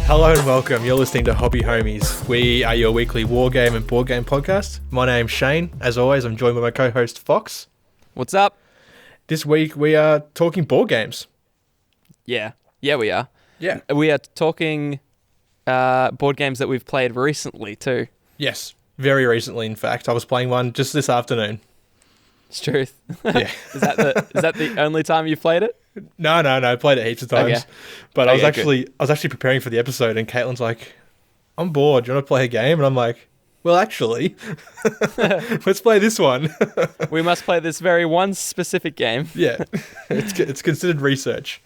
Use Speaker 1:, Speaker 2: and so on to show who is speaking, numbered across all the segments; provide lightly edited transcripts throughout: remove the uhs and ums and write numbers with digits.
Speaker 1: Hello and welcome. You're listening to Hobby Homies. We are your weekly war game and board game podcast. My name's Shane. As always, I'm joined by my co-host Fox.
Speaker 2: What's up?
Speaker 1: This week we are talking board games.
Speaker 2: Yeah, we are.
Speaker 1: Yeah.
Speaker 2: We are talking board games that we've played recently too.
Speaker 1: Yes, very recently. In fact, I was playing one just this afternoon.
Speaker 2: It's truth.
Speaker 1: Yeah.
Speaker 2: Is that the only time you've played it?
Speaker 1: No. I played it heaps of times.
Speaker 2: Okay.
Speaker 1: But I was
Speaker 2: good.
Speaker 1: actually preparing for the episode, and Caitlin's like, "I'm bored. Do you want to play a game?" And I'm like, "Well, actually, let's play this one."
Speaker 2: We must play this very one specific game.
Speaker 1: Yeah, it's considered research.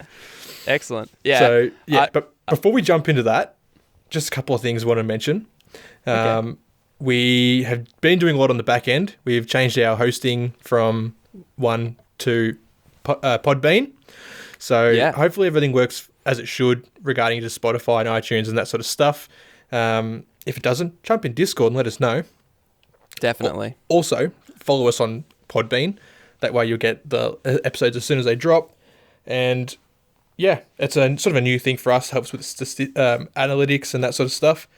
Speaker 2: Excellent. Yeah.
Speaker 1: So but before we jump into that, just a couple of things I want to mention.
Speaker 2: Okay.
Speaker 1: We have been doing a lot on the back end. We've changed our hosting from one to Podbean. So hopefully everything works as it should regarding to Spotify and iTunes and that sort of stuff. If it doesn't, jump in Discord and let us know.
Speaker 2: Definitely.
Speaker 1: Also, follow us on Podbean. That way you'll get the episodes as soon as they drop. And yeah, it's a sort of a new thing for us. Helps with analytics and that sort of stuff.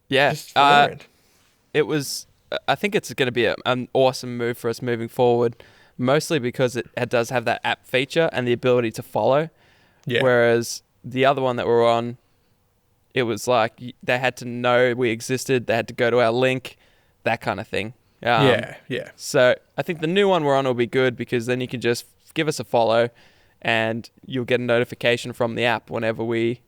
Speaker 2: Yeah.
Speaker 1: I
Speaker 2: think it's going to be an awesome move for us moving forward, mostly because it does have that app feature and the ability to follow.
Speaker 1: Yeah.
Speaker 2: Whereas the other one that we're on, it was like they had to know we existed. They had to go to our link, that kind of thing.
Speaker 1: Yeah.
Speaker 2: So I think the new one we're on will be good because then you can just give us a follow and you'll get a notification from the app whenever we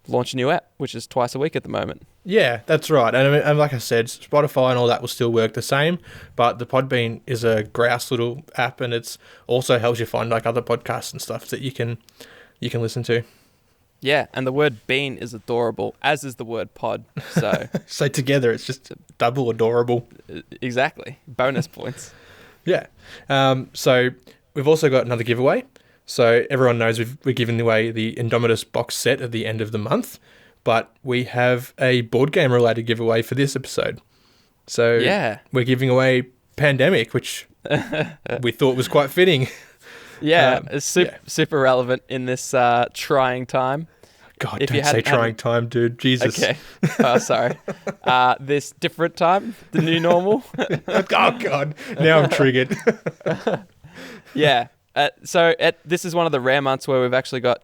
Speaker 2: launch a new app, which is twice a week at the moment.
Speaker 1: Yeah, that's right. And like I said, Spotify and all that will still work the same, but the Podbean is a grouse little app, and it's also helps you find like other podcasts and stuff that you can listen to.
Speaker 2: Yeah, and the word bean is adorable, as is the word pod. So
Speaker 1: so together it's just double adorable.
Speaker 2: Exactly. Bonus points.
Speaker 1: Yeah. So we've also got another giveaway. So everyone knows we're giving away the Indomitus box set at the end of the month, but we have a board game related giveaway for this episode. So we're giving away Pandemic, which we thought was quite fitting.
Speaker 2: Yeah, it's super relevant in this trying time.
Speaker 1: God, don't say trying time, dude. Jesus.
Speaker 2: Okay. Oh, sorry. This different time, the new normal.
Speaker 1: Oh, God. Now I'm triggered.
Speaker 2: Yeah. This is one of the rare months where we've actually got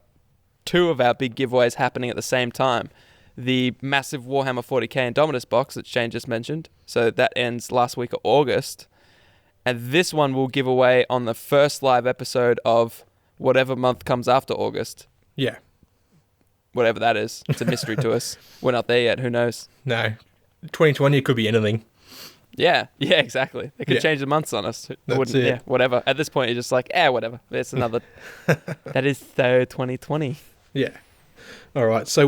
Speaker 2: two of our big giveaways happening at the same time. The massive Warhammer 40k Indomitus box that Shane just mentioned. So that ends last week of August. And this one we'll give away on the first live episode of whatever month comes after August.
Speaker 1: Yeah.
Speaker 2: Whatever that is. It's a mystery to us. We're not there yet. Who knows?
Speaker 1: No. 2020, it could be anything.
Speaker 2: Yeah, exactly. They could change the months on us.
Speaker 1: That's it.
Speaker 2: Yeah, whatever. At this point, you're just like, whatever. It's another. That is so 2020.
Speaker 1: Yeah. All right. So,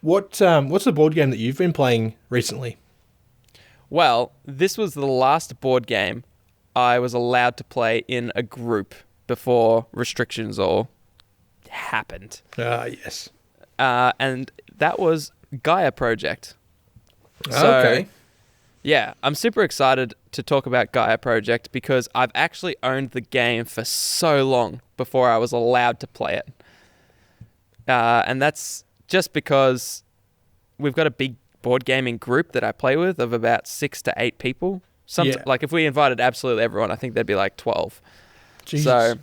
Speaker 1: what's the board game that you've been playing recently?
Speaker 2: Well, this was the last board game I was allowed to play in a group before restrictions all happened.
Speaker 1: Yes.
Speaker 2: And that was Gaia Project.
Speaker 1: Okay.
Speaker 2: Yeah, I'm super excited to talk about Gaia Project because I've actually owned the game for so long before I was allowed to play it. And that's just because we've got a big board gaming group that I play with of about 6 to 8 people. Like if we invited absolutely everyone, I think there'd be like 12.
Speaker 1: Jesus.
Speaker 2: So,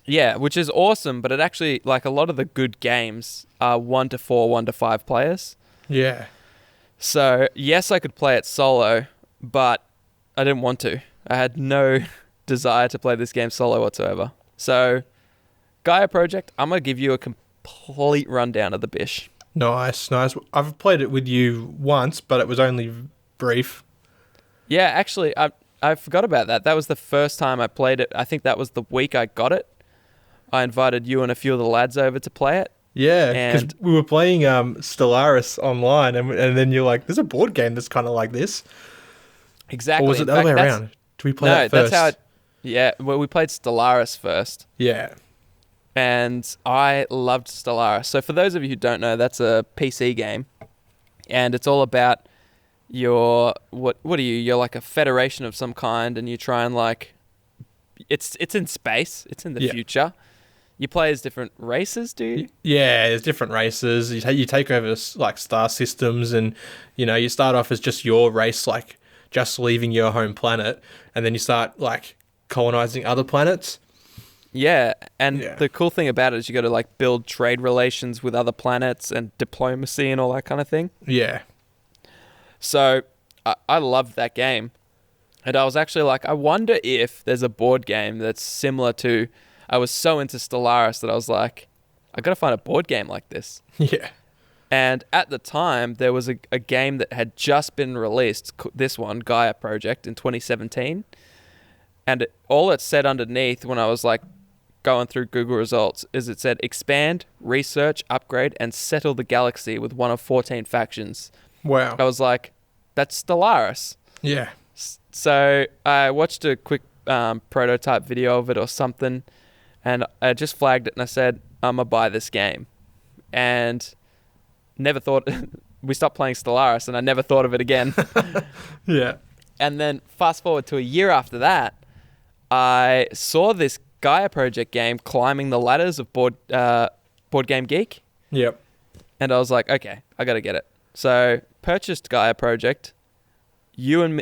Speaker 2: yeah, which is awesome, but it actually, like a lot of the good games are 1 to 4, 1 to 5 players.
Speaker 1: Yeah.
Speaker 2: So, yes, I could play it solo, but I didn't want to. I had no desire to play this game solo whatsoever. So, Gaia Project, I'm going to give you a complete rundown of the bish.
Speaker 1: Nice. I've played it with you once, but it was only brief.
Speaker 2: Yeah, actually, I forgot about that. That was the first time I played it. I think that was the week I got it. I invited you and a few of the lads over to play it.
Speaker 1: Yeah, because we were playing Stellaris online, and then you're like, there's a board game that's kind of like this.
Speaker 2: Exactly.
Speaker 1: Or was it the other way around? Did we play that first?
Speaker 2: That's how we played Stellaris first.
Speaker 1: Yeah.
Speaker 2: And I loved Stellaris. So for those of you who don't know, that's a PC game. And it's all about what are you? You're like a federation of some kind, and you try and like... It's in space. It's in the future. You play as different races, do you?
Speaker 1: Yeah, there's different races. You take over like star systems, and you start off as just your race, like just leaving your home planet, and then you start like colonizing other planets.
Speaker 2: Yeah, and
Speaker 1: Yeah.
Speaker 2: the cool thing about it is you got to like build trade relations with other planets and diplomacy and all that kind of thing.
Speaker 1: Yeah.
Speaker 2: So I loved that game. And I was actually like, I wonder if there's a board game that's similar to. I was so into Stellaris that I was like, I got to find a board game like this.
Speaker 1: Yeah.
Speaker 2: And at the time, there was a game that had just been released, this one, Gaia Project, in 2017. And all it said underneath when I was like going through Google results is it said expand, research, upgrade, and settle the galaxy with one of 14 factions.
Speaker 1: Wow.
Speaker 2: I was like, that's Stellaris.
Speaker 1: Yeah.
Speaker 2: So I watched a quick prototype video of it or something, and I just flagged it and I said, I'm going to buy this game. And never thought... we stopped playing Stellaris and I never thought of it again.
Speaker 1: Yeah.
Speaker 2: And then fast forward to a year after that, I saw this Gaia Project game, Climbing the Ladders of Board Game Geek.
Speaker 1: Yep.
Speaker 2: And I was like, okay, I got to get it. So purchased Gaia Project. You and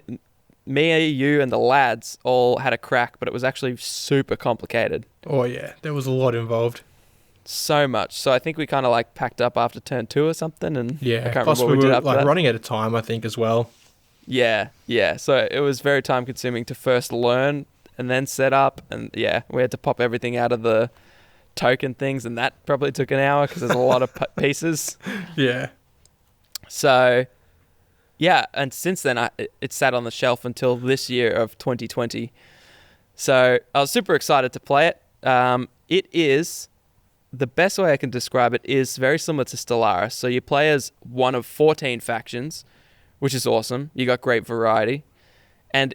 Speaker 2: me, you and the lads all had a crack, but it was actually super complicated.
Speaker 1: Oh yeah, there was a lot involved.
Speaker 2: So much. So I think we kind of like packed up after turn 2 or something, and
Speaker 1: Yeah.
Speaker 2: I can't
Speaker 1: Plus
Speaker 2: remember what
Speaker 1: we
Speaker 2: we did
Speaker 1: were
Speaker 2: after
Speaker 1: like
Speaker 2: that.
Speaker 1: running out of time, I think, as well.
Speaker 2: Yeah. So it was very time consuming to first learn and then set up, and yeah, we had to pop everything out of the token things, and that probably took an hour because there's a lot of pieces.
Speaker 1: Yeah.
Speaker 2: So yeah, and since then it sat on the shelf until this year of 2020. So I was super excited to play it. It is, the best way I can describe it is very similar to Stellaris. So you play as one of 14 factions, which is awesome. You got great variety. And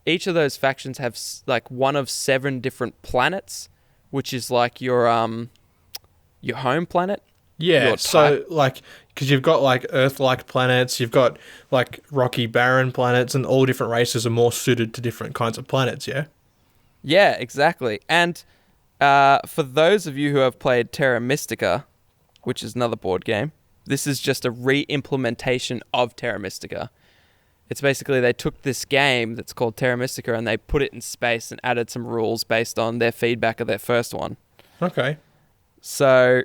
Speaker 2: each of those factions have like one of 7 different planets, which is like your home planet.
Speaker 1: Yeah,
Speaker 2: Your
Speaker 1: so
Speaker 2: type.
Speaker 1: like, because you've got like Earth-like planets, you've got like rocky, barren planets, and all different races are more suited to different kinds of planets. Yeah.
Speaker 2: Yeah, exactly. And for those of you who have played Terra Mystica, which is another board game, this is just a re-implementation of Terra Mystica. It's basically they took this game that's called Terra Mystica and they put it in space and added some rules based on their feedback of their first one.
Speaker 1: Okay.
Speaker 2: So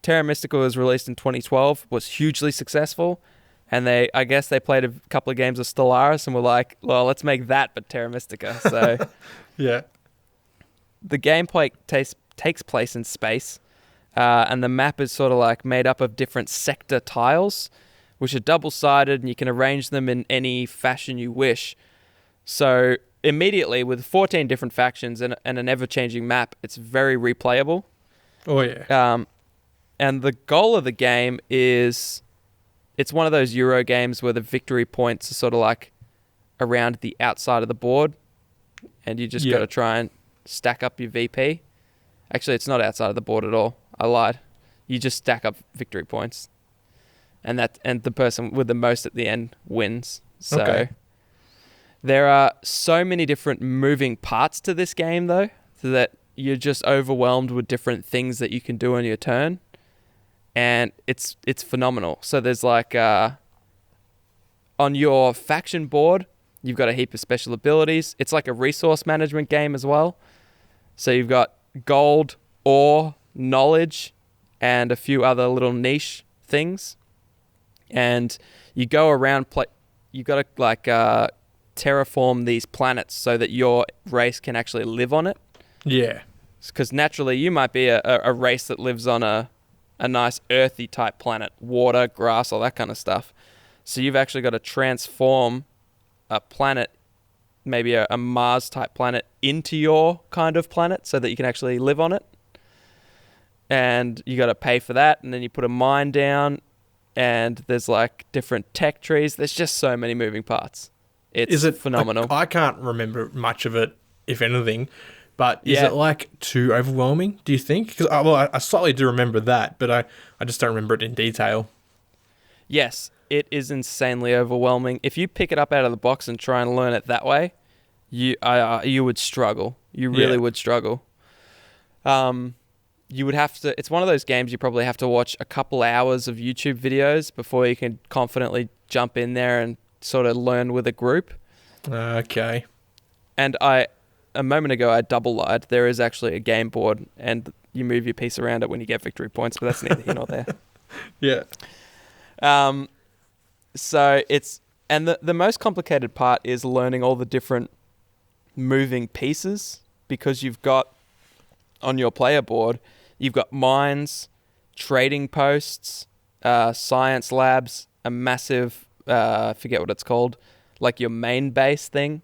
Speaker 2: Terra Mystica was released in 2012, was hugely successful, and I guess they played a couple of games of Stellaris and were like, well, let's make that but Terra Mystica. So
Speaker 1: Yeah.
Speaker 2: the gameplay takes place in space, and the map is sort of like made up of different sector tiles, which are double-sided, and you can arrange them in any fashion you wish. So immediately, with 14 different factions and an ever-changing map, it's very replayable.
Speaker 1: Oh yeah.
Speaker 2: And the goal of the game is, it's one of those Euro games where the victory points are sort of like around the outside of the board, and you just got to try and stack up your VP. Actually, it's not outside of the board at all. I lied. You just stack up victory points, and the person with the most at the end wins. So
Speaker 1: Okay.
Speaker 2: there are so many different moving parts to this game, though, so that you're just overwhelmed with different things that you can do on your turn. And it's phenomenal. So there's like, on your faction board, you've got a heap of special abilities. It's like a resource management game as well. So you've got gold, ore, knowledge, and a few other little niche things. And you go around, you got to like terraform these planets so that your race can actually live on it.
Speaker 1: Yeah.
Speaker 2: Because naturally you might be a race that lives on a nice earthy type planet, water, grass, all that kind of stuff. So you've actually got to transform a planet, maybe a Mars type planet, into your kind of planet so that you can actually live on it. And you got to pay for that, and then you put a mine down, and there's like different tech trees. There's just so many moving parts. It's phenomenal.
Speaker 1: Like, I can't remember much of it, if anything. But is
Speaker 2: Yeah.
Speaker 1: it like too overwhelming, do you think? Because I slightly do remember that, but I just don't remember it in detail.
Speaker 2: Yes, it is insanely overwhelming. If you pick it up out of the box and try and learn it that way, you would struggle. You really would struggle. You would have to. It's one of those games you probably have to watch a couple hours of YouTube videos before you can confidently jump in there and sort of learn with a group.
Speaker 1: Okay.
Speaker 2: And a moment ago, I double lied. There is actually a game board, and you move your piece around it when you get victory points, but that's neither here nor there.
Speaker 1: Yeah.
Speaker 2: So it's, and the most complicated part is learning all the different moving pieces, because you've got, on your player board, you've got mines, trading posts, science labs, a massive, I forget what it's called, like your main base thing.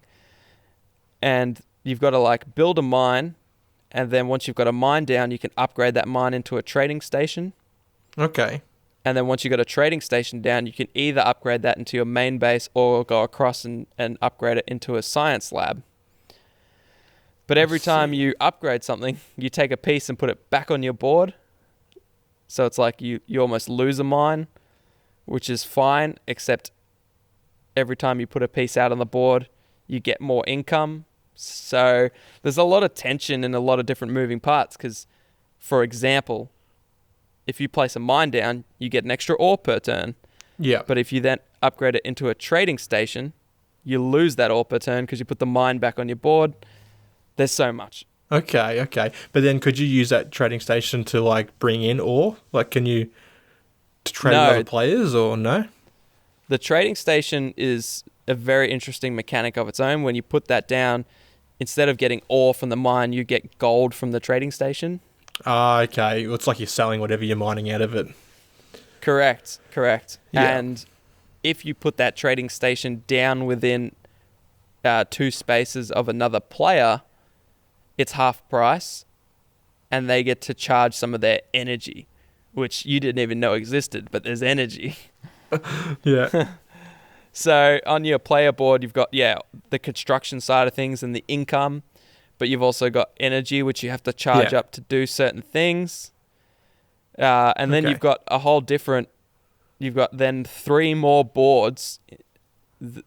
Speaker 2: And you've got to like build a mine, and then once you've got a mine down, you can upgrade that mine into a trading station.
Speaker 1: Okay.
Speaker 2: And then once you've got a trading station down, you can either upgrade that into your main base or go across and upgrade it into a science lab. But every time you upgrade something, you take a piece and put it back on your board. So it's like you almost lose a mine, which is fine, except every time you put a piece out on the board, you get more income. So there's a lot of tension and a lot of different moving parts, because, for example, if you place a mine down, you get an extra ore per turn.
Speaker 1: Yeah.
Speaker 2: But if you then upgrade it into a trading station, you lose that ore per turn because you put the mine back on your board. There's so much.
Speaker 1: Okay. But then could you use that trading station to like bring in ore? Like, can you trade with other players or no?
Speaker 2: The trading station is a very interesting mechanic of its own. When you put that down, instead of getting ore from the mine, you get gold from the trading station.
Speaker 1: Okay. It's like you're selling whatever you're mining out of it.
Speaker 2: Correct.
Speaker 1: Yeah.
Speaker 2: And if you put that trading station down within 2 spaces of another player, it's half price, and they get to charge some of their energy, which you didn't even know existed, but there's energy.
Speaker 1: Yeah.
Speaker 2: So on your player board, you've got, the construction side of things and the income, but you've also got energy, which you have to charge up to do certain things. And then you've got a whole different, you've got then 3 more boards, for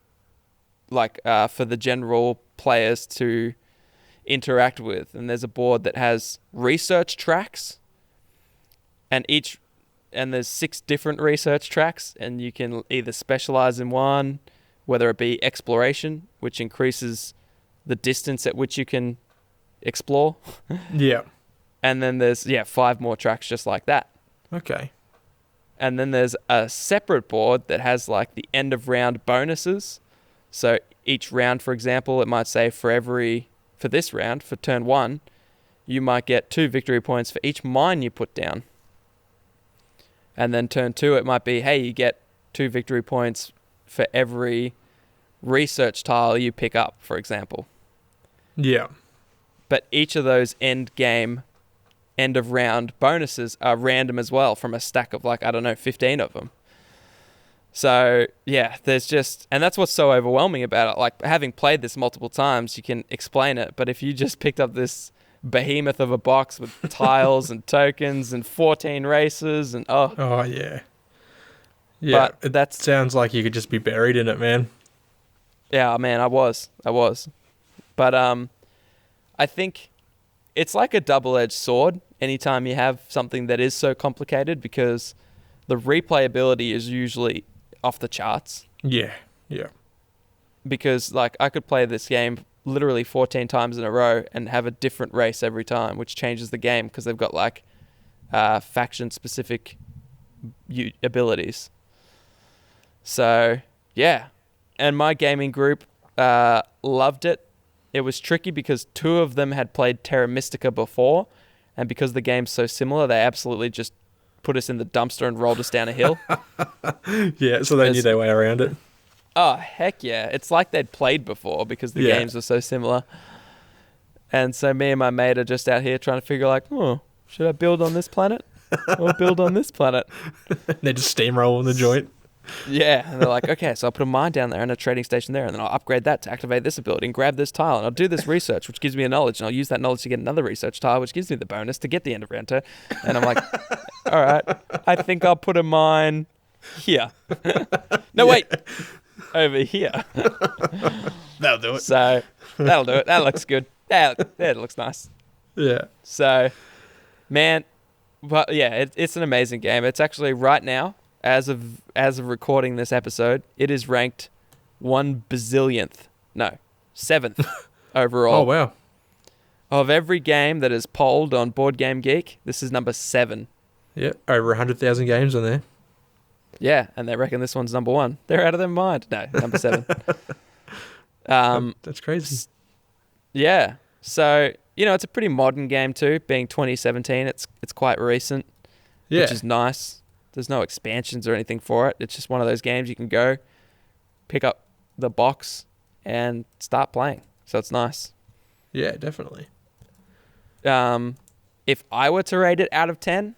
Speaker 2: the general players to interact with. And there's a board that has research tracks, and there's 6 different research tracks, and you can either specialize in one, whether it be exploration, which increases the distance at which you can explore.
Speaker 1: Yeah.
Speaker 2: And then there's 5 more tracks just like that.
Speaker 1: Okay.
Speaker 2: And then there's a separate board that has like the end of round bonuses. So each round, for example, it might say for this round, for turn 1, you might get 2 victory points for each mine you put down. And then turn 2, it might be, hey, you get 2 victory points for every research tile you pick up, for example.
Speaker 1: Yeah.
Speaker 2: But each of those end of round bonuses are random as well, from a stack of 15 of them. So there's just, and that's what's so overwhelming about it. Like, having played this multiple times, you can explain it, but if you just picked up this behemoth of a box with tiles and tokens and 14 races and
Speaker 1: oh yeah, but that sounds like you could just be buried in it, man.
Speaker 2: Yeah, man, I was, but I think it's like a double-edged sword anytime you have something that is so complicated, because the replayability is usually off the charts.
Speaker 1: Yeah.
Speaker 2: Because I could play this game literally 14 times in a row and have a different race every time, which changes the game because they've got faction specific abilities. So and my gaming group loved it. It was tricky because 2 of them had played Terra Mystica before, and because the game's so similar, they absolutely just put us in the dumpster and rolled us down a hill.
Speaker 1: Yeah, so they knew their way around it.
Speaker 2: Oh, heck yeah. It's like they'd played before because the games were so similar. And so me and my mate are just out here trying to figure should I build on this planet or build on this planet?
Speaker 1: They're just steamrolling the joint.
Speaker 2: Yeah. And they're like, okay, so I'll put a mine down there and a trading station there, and then I'll upgrade that to activate this ability and grab this tile, and I'll do this research, which gives me a knowledge, and I'll use that knowledge to get another research tile, which gives me the bonus to get the end of round turn. And I'm like, all right, I think I'll put a mine here. No, wait. Over here.
Speaker 1: That'll do it.
Speaker 2: So that'll do it. That looks good. That looks nice.
Speaker 1: Yeah.
Speaker 2: So, man, but yeah, it's an amazing game. It's actually right now, as of recording this episode, it is ranked 7th overall.
Speaker 1: Oh, wow.
Speaker 2: Of every game that is polled on Board Game Geek, this is number 7.
Speaker 1: Yeah, over 100,000 games on there.
Speaker 2: Yeah, and they reckon this one's number 1. They're out of their mind. No, number 7.
Speaker 1: That's crazy.
Speaker 2: Yeah. So, it's a pretty modern game too, being 2017. It's quite recent,
Speaker 1: Yeah.
Speaker 2: which is nice. There's no expansions or anything for it. It's just one of those games you can go, pick up the box, and start playing. So it's nice.
Speaker 1: Yeah, definitely.
Speaker 2: If I were to rate it out of 10,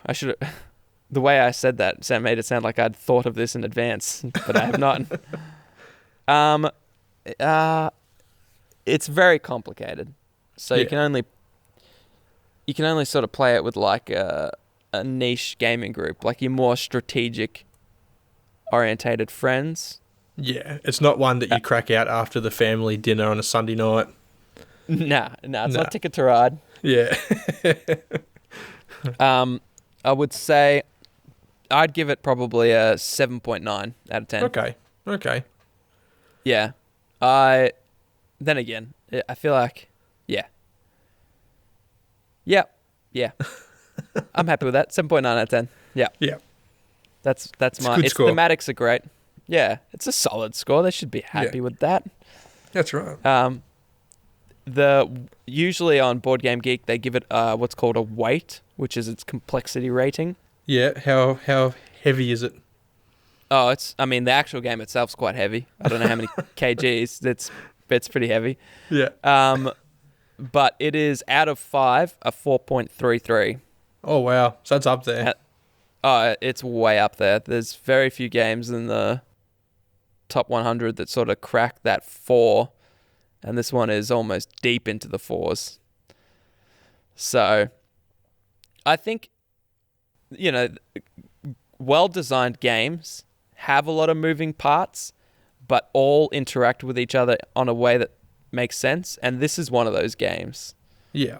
Speaker 2: I should have... The way I said that made it sound like I'd thought of this in advance, but I have not. It's very complicated, so
Speaker 1: Yeah.
Speaker 2: you can only sort of play it with like a niche gaming group, like your more strategic orientated friends.
Speaker 1: Yeah, it's not one that you crack out after the family dinner on a Sunday night.
Speaker 2: Nah, it's not Ticket to Ride.
Speaker 1: Yeah.
Speaker 2: I would say I'd give it probably a 7.9 out of 10.
Speaker 1: Okay.
Speaker 2: Yeah. Then again, I feel like, yeah. I'm happy with that. 7.9 out of 10. Yeah.
Speaker 1: Yeah.
Speaker 2: That's my...
Speaker 1: a good score.
Speaker 2: Thematics are great. Yeah, it's a solid score. They should be happy with that.
Speaker 1: That's right.
Speaker 2: Usually on Board Game Geek, they give it what's called a weight, which is its complexity rating.
Speaker 1: Yeah, how heavy is it?
Speaker 2: Oh, the actual game itself's quite heavy. I don't know how many kgs. It's pretty heavy.
Speaker 1: Yeah.
Speaker 2: But it is out of 5, a 4.33.
Speaker 1: Oh, wow. So that's up there.
Speaker 2: It's way up there. There's very few games in the top 100 that sort of crack that 4, and this one is almost deep into the 4s. So, I think, well-designed games have a lot of moving parts, but all interact with each other on a way that makes sense, and this is one of those games.
Speaker 1: Yeah.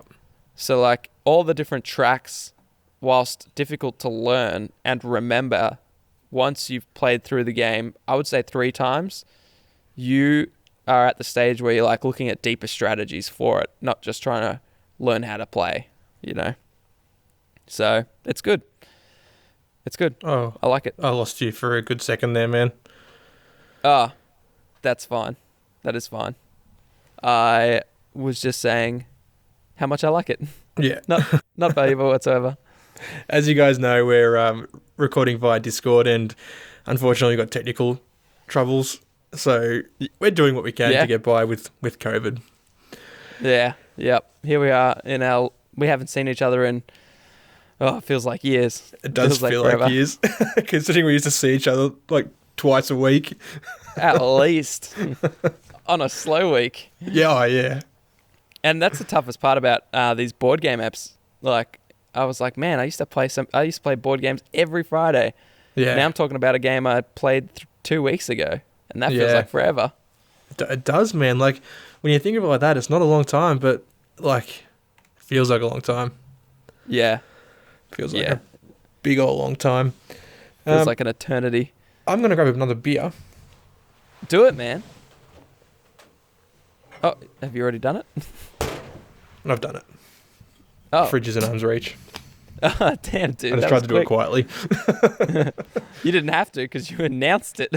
Speaker 2: So, like, all the different tracks, whilst difficult to learn and remember, once you've played through the game, I would say 3 times, you are at the stage where you're, like, looking at deeper strategies for it, not just trying to learn how to play, So, it's good. It's good.
Speaker 1: Oh,
Speaker 2: I like it.
Speaker 1: I lost you for a good second there, man.
Speaker 2: That's fine. That is fine. I was just saying how much I like it.
Speaker 1: Yeah.
Speaker 2: Not valuable whatsoever.
Speaker 1: As you guys know, we're recording via Discord, and unfortunately we've got technical troubles. So we're doing what we can to get by with COVID.
Speaker 2: Yeah. Yep. Here we are we haven't seen each other in, it feels like years.
Speaker 1: It does feel like years. Considering we used to see each other like twice a week.
Speaker 2: At least. On a slow week.
Speaker 1: Yeah, yeah.
Speaker 2: And that's the toughest part about these board game apps. Like, I was like, man, I used to play board games every Friday.
Speaker 1: Yeah.
Speaker 2: Now I'm talking about a game I played 2 weeks ago, and that feels like forever.
Speaker 1: It does, man. Like, when you think of it like that, it's not a long time, but like, feels like a long time.
Speaker 2: Yeah.
Speaker 1: Feels like a big old long time.
Speaker 2: Feels like an eternity.
Speaker 1: I'm gonna grab another beer.
Speaker 2: Do it, man. Oh, have you already done it?
Speaker 1: I've done it.
Speaker 2: Oh.
Speaker 1: Fridge is in arm's reach.
Speaker 2: Oh, damn, dude.
Speaker 1: I just tried to do it quietly.
Speaker 2: You didn't have to because you announced it.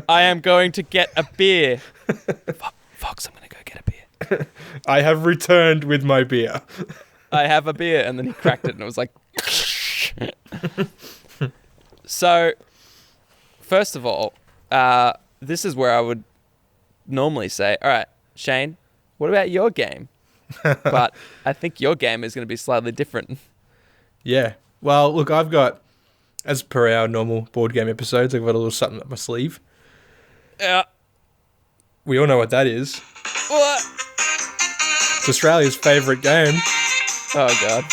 Speaker 2: I am going to get a beer. Fox, I'm going to go get a beer.
Speaker 1: I have returned with my beer.
Speaker 2: I have a beer. And then he cracked it and it was like... So, first of all, this is where I would normally say, all right, Shane, what about your game? But I think your game is going to be slightly different.
Speaker 1: Yeah. Well, look, I've got, as per our normal board game episodes, I've got a little something up my sleeve.
Speaker 2: Yeah.
Speaker 1: We all know what that is.
Speaker 2: What?
Speaker 1: It's Australia's favourite game.
Speaker 2: Oh, God.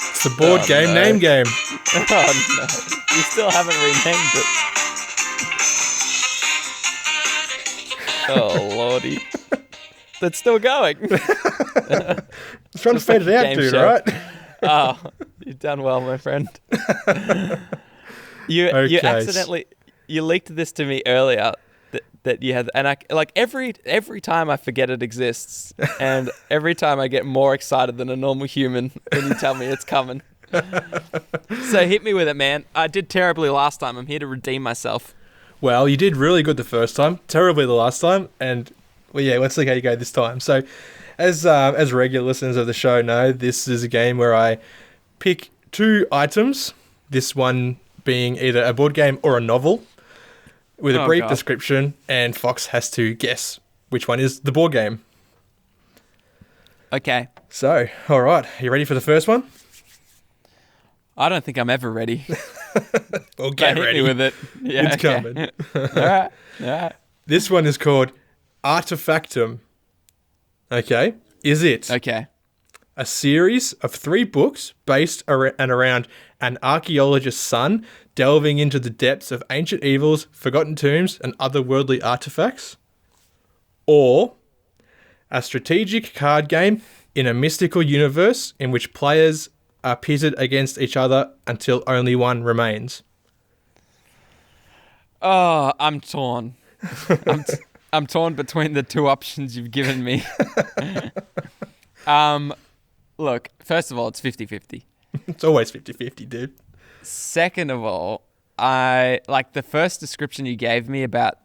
Speaker 1: It's the board game name game.
Speaker 2: Oh, no. You still haven't renamed it. Oh, lordy. That's still going.
Speaker 1: It's trying to fade it out, dude, right?
Speaker 2: Oh, you've done well, my friend. You accidentally you leaked this to me earlier that you had, and I like every time I forget it exists, and every time I get more excited than a normal human when you tell me it's coming. So hit me with it, man. I did terribly last time. I'm here to redeem myself.
Speaker 1: Well, you did really good the first time, terribly the last time, and well, yeah, let's see how you go this time. So, as regular listeners of the show know, this is a game where I pick 2 items. This one being either a board game or a novel, with a brief description, and Fox has to guess which one is the board game.
Speaker 2: Okay.
Speaker 1: So, all right, are you ready for the first one?
Speaker 2: I don't think I'm ever ready.
Speaker 1: Well, get ready.
Speaker 2: Hit me with it. Yeah,
Speaker 1: it's coming.
Speaker 2: All right.
Speaker 1: This one is called Artefactum. Okay. Is it
Speaker 2: Okay.
Speaker 1: a series of 3 books based around an archaeologist's son delving into the depths of ancient evils, forgotten tombs, and otherworldly artifacts? Or a strategic card game in a mystical universe in which players are pitted against each other until only one remains?
Speaker 2: Oh, I'm torn. I'm torn between the 2 options you've given me. Look, first of all, it's 50-50.
Speaker 1: It's always 50-50, dude.
Speaker 2: Second of all, I like the first description you gave me about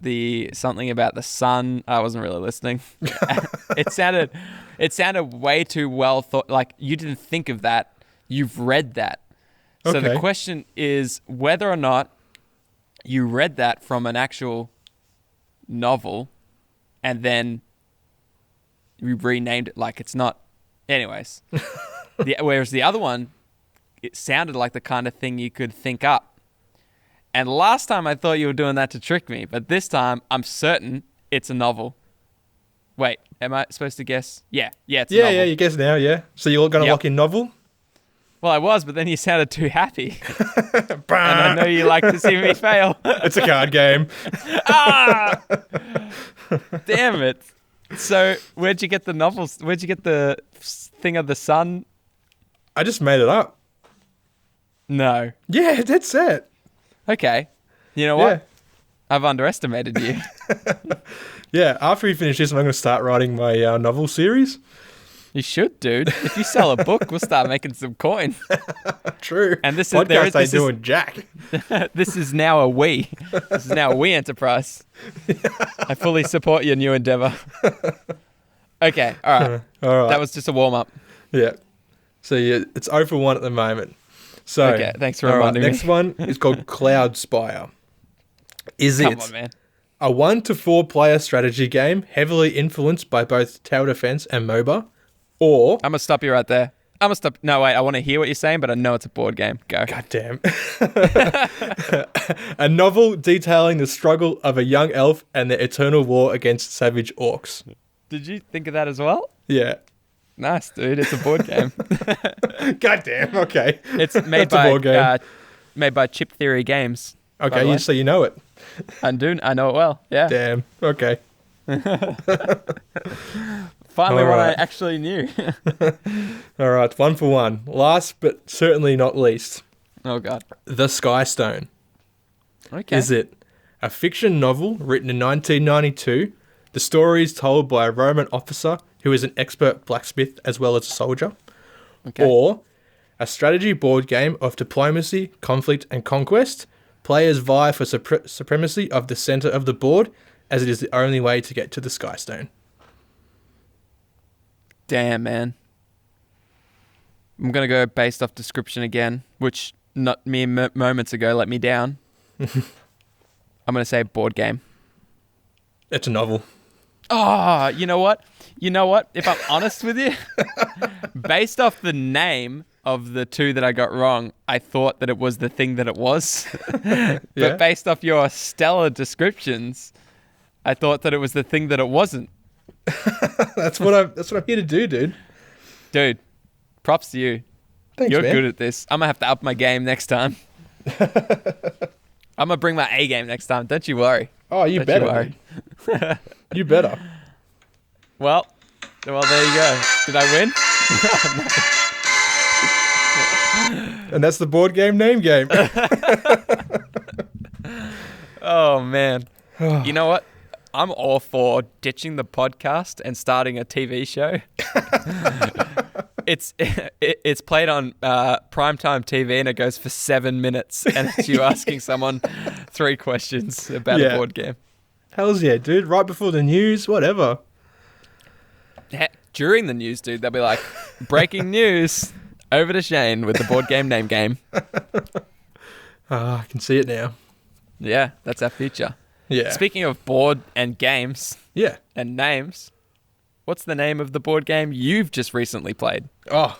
Speaker 2: something about the sun. I wasn't really listening. It sounded way too well thought. Like you didn't think of that. You've read that. So the question is whether or not you read that from an actual novel and then you renamed it like it's not. Anyways, whereas the other one, it sounded like the kind of thing you could think up. And last time I thought you were doing that to trick me, but this time I'm certain it's a novel. Wait, am I supposed to guess? Yeah, it's a novel.
Speaker 1: Yeah, you guess now, yeah. So you're going to lock in novel?
Speaker 2: Well, I was, but then you sounded too happy. And I know you like to see me fail.
Speaker 1: It's a card game.
Speaker 2: Damn it. So, where'd you get the novels? Where'd you get the thing of the sun?
Speaker 1: I just made it up.
Speaker 2: No.
Speaker 1: Yeah, that's it.
Speaker 2: Okay. You know what?
Speaker 1: Yeah.
Speaker 2: I've underestimated you.
Speaker 1: Yeah, after we finish this, I'm going to start writing my novel series.
Speaker 2: You should, dude. If you sell a book, we'll start making some coin.
Speaker 1: True.
Speaker 2: And this
Speaker 1: podcast ain't doing jack.
Speaker 2: This is now a we. This is now a we enterprise. I fully support your new endeavor. Okay, all right.
Speaker 1: All right.
Speaker 2: That was just a warm up.
Speaker 1: Yeah. So yeah, it's 0 for 1 at the moment. So
Speaker 2: okay, thanks for reminding me.
Speaker 1: Next one is called Cloud Spire.
Speaker 2: Come on, man.
Speaker 1: A 1 to 4 player strategy game heavily influenced by both tower defense and MOBA? Or
Speaker 2: I'm going to stop you right there. No, wait, I want to hear what you're saying, but I know it's a board game. Go.
Speaker 1: God damn. A novel detailing the struggle of a young elf and their eternal war against savage orcs.
Speaker 2: Did you think of that as well?
Speaker 1: Yeah.
Speaker 2: Nice, dude. It's a board game.
Speaker 1: God damn. Okay.
Speaker 2: It's made by Chip Theory Games.
Speaker 1: Okay, so you know it.
Speaker 2: I know it well. Yeah.
Speaker 1: Damn. Okay.
Speaker 2: Finally, one I actually knew.
Speaker 1: All right, 1 for 1. Last but certainly not least.
Speaker 2: Oh, God.
Speaker 1: The Skystone.
Speaker 2: Okay.
Speaker 1: Is it a fiction novel written in 1992? The story is told by a Roman officer who is an expert blacksmith as well as a soldier.
Speaker 2: Okay.
Speaker 1: Or a strategy board game of diplomacy, conflict, and conquest. Players vie for supremacy of the center of the board, as it is the only way to get to the Skystone.
Speaker 2: Damn, man. I'm going to go based off description again, which not mere moments ago let me down. I'm going to say board game.
Speaker 1: It's a novel.
Speaker 2: Oh, you know what? If I'm honest with you, based off the name of the 2 that I got wrong, I thought that it was the thing that it was. But based off your stellar descriptions, I thought that it was the thing that it wasn't.
Speaker 1: That's what I'm here to do, dude.
Speaker 2: Dude, props to you.
Speaker 1: Thanks,
Speaker 2: You're
Speaker 1: man.
Speaker 2: good at this. I'm going to have to up my game next time. I'm going to bring my A game next time. Don't you worry.
Speaker 1: Oh, you
Speaker 2: Don't
Speaker 1: better.
Speaker 2: you worry.
Speaker 1: You better.
Speaker 2: Well, there you go. Did I win?
Speaker 1: And that's the board game name game.
Speaker 2: Oh, man. You know what? I'm all for ditching the podcast and starting a TV show. It's played on primetime TV and it goes for 7 minutes, and it's you asking someone 3 questions about a board game.
Speaker 1: Hells yeah, dude. Right before the news, whatever.
Speaker 2: Heck, during the news, dude, they'll be like, breaking news, over to Shane with the board game name game.
Speaker 1: I can see it now.
Speaker 2: Yeah, that's our future.
Speaker 1: Yeah.
Speaker 2: Speaking of board and games
Speaker 1: Yeah.
Speaker 2: and names, what's the name of the board game you've just recently played?
Speaker 1: Oh,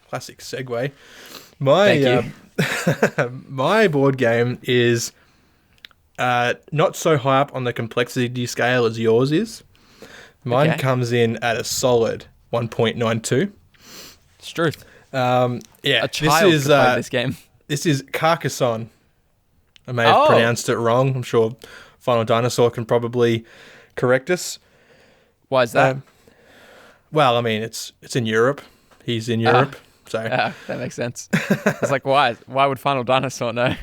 Speaker 1: classic segue.
Speaker 2: Thank
Speaker 1: you. My board game is not so high up on the complexity scale as yours is. Mine comes in at a solid 1.92.
Speaker 2: It's truth.
Speaker 1: Yeah,
Speaker 2: A child could play this game.
Speaker 1: This is Carcassonne. I may have pronounced it wrong. I'm sure Final Dinosaur can probably correct us.
Speaker 2: Why is that?
Speaker 1: Well, I mean, it's in Europe. He's in Europe, so
Speaker 2: that makes sense. It's like, why? Why would Final Dinosaur know?